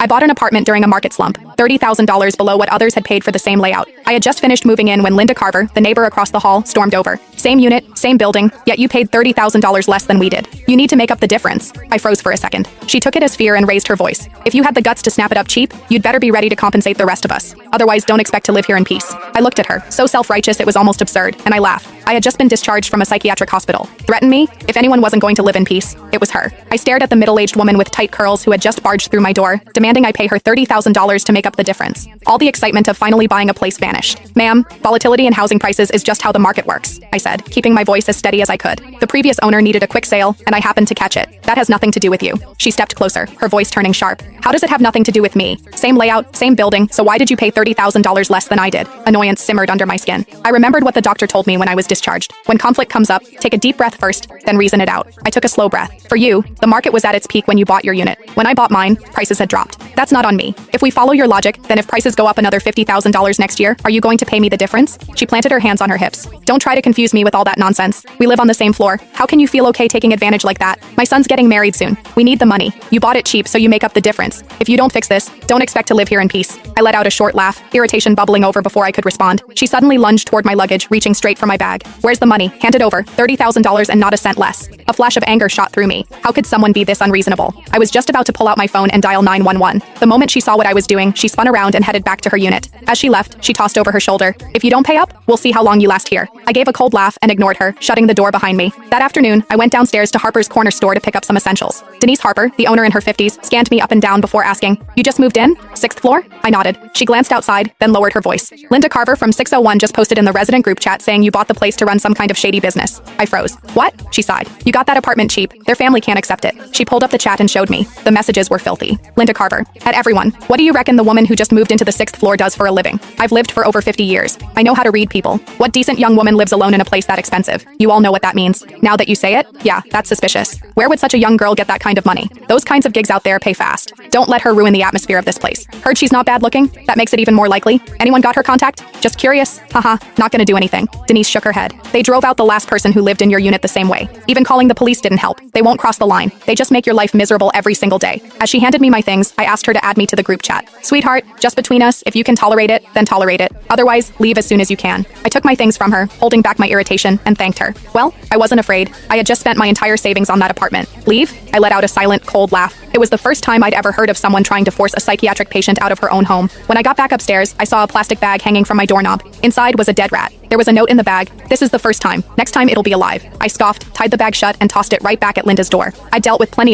I bought an apartment during a market slump, $30,000 below what others had paid for the same layout. I had just finished moving in when Linda Carver, the neighbor across the hall, stormed over. Same unit, same building, yet you paid $30,000 less than we did. You need to make up the difference. I froze for a second. She took it as fear and raised her voice. If you had the guts to snap it up cheap, you'd better be ready to compensate the rest of us. Otherwise, don't expect to live here in peace. I looked at her, so self-righteous it was almost absurd, and I laughed. I had just been discharged from a psychiatric hospital. Threaten me? If anyone wasn't going to live in peace, it was her. I stared at the middle-aged woman with tight curls who had just barged through my door, demanding I pay her $30,000 to make up the difference. All the excitement of finally buying a place vanished. Ma'am, volatility in housing prices is just how the market works, I said, keeping my voice as steady as I could. The previous owner needed a quick sale, and I happened to catch it. That has nothing to do with you. She stepped closer, her voice turning sharp. How does it have nothing to do with me? Same layout, same building, so why did you pay $30,000 less than I did? Annoyance simmered under my skin. I remembered what the doctor told me when I was discharged. When conflict comes up, take a deep breath first, then reason it out. I took a slow breath. For you, the market was at its peak when you bought your unit. When I bought mine, prices had dropped. That's not on me. If we follow your logic, then if prices go up another $50,000 next year, are you going to pay me the difference? She planted her hands on her hips. Don't try to confuse me with all that nonsense. We live on the same floor. How can you feel okay taking advantage like that? My son's getting married soon. We need the money. You bought it cheap, so you make up the difference. If you don't fix this, don't expect to live here in peace. I let out a short laugh, irritation bubbling over before I could respond. She suddenly lunged toward my luggage, reaching straight for my bag. Where's the money? Hand it over. $30,000 and not a cent less. A flash of anger shot through me. How could someone be this unreasonable? I was just about to pull out my phone and dial 911. The moment she saw what I was doing, she spun around and headed back to her unit. As she left, she tossed over her shoulder. If you don't pay up, we'll see how long you last here. I gave a cold laugh and ignored her, shutting the door behind me. That afternoon, I went downstairs to Harper's Corner store to pick up some essentials. Denise Harper, the owner in her 50s, scanned me up and down before asking, "You just moved in? 6th floor?" I nodded. She glanced outside, then lowered her voice. "Linda Carver from 601 just posted in the resident group chat saying you bought the place to run some kind of shady business." I froze. "What?" She sighed. "You got that apartment cheap. Their family can't accept it." She pulled up the chat and showed me. The messages were filthy. Linda Carver. At everyone. What do you reckon the woman who just moved into the 6th floor does for a living? I've lived for over 50 years. I know how to read people. What decent young woman lives alone in a place that expensive? You all know what that means. Now that you say it, yeah, that's suspicious. Where would such a young girl get that kind of money? Those kinds of gigs out there pay fast. Don't let her ruin the atmosphere of this place. Heard she's not bad looking? That makes it even more likely. Anyone got her contact? Just curious? Haha, not gonna do anything. Denise shook her head. They drove out the last person who lived in your unit the same way. Even calling the police didn't help. They won't cross the line. They just make your life miserable every single day. As she handed me my things, I asked her to add me to the group chat. "Sweetheart, just between us, if you can tolerate it, then tolerate it. Otherwise, leave as soon as you can." I took my things from her, holding back my irritation, and thanked her. Well, I wasn't afraid. I had just spent my entire savings on that apartment. Leave? I let out a silent, cold laugh. It was the first time I'd ever heard of someone trying to force a psychiatric patient out of her own home. When I got back upstairs, I saw a plastic bag hanging from my doorknob. Inside was a dead rat. There was a note in the bag. "This is the first time. Next time it'll be alive." I scoffed, tied the bag shut, and tossed it right back at Linda's door. I dealt with plenty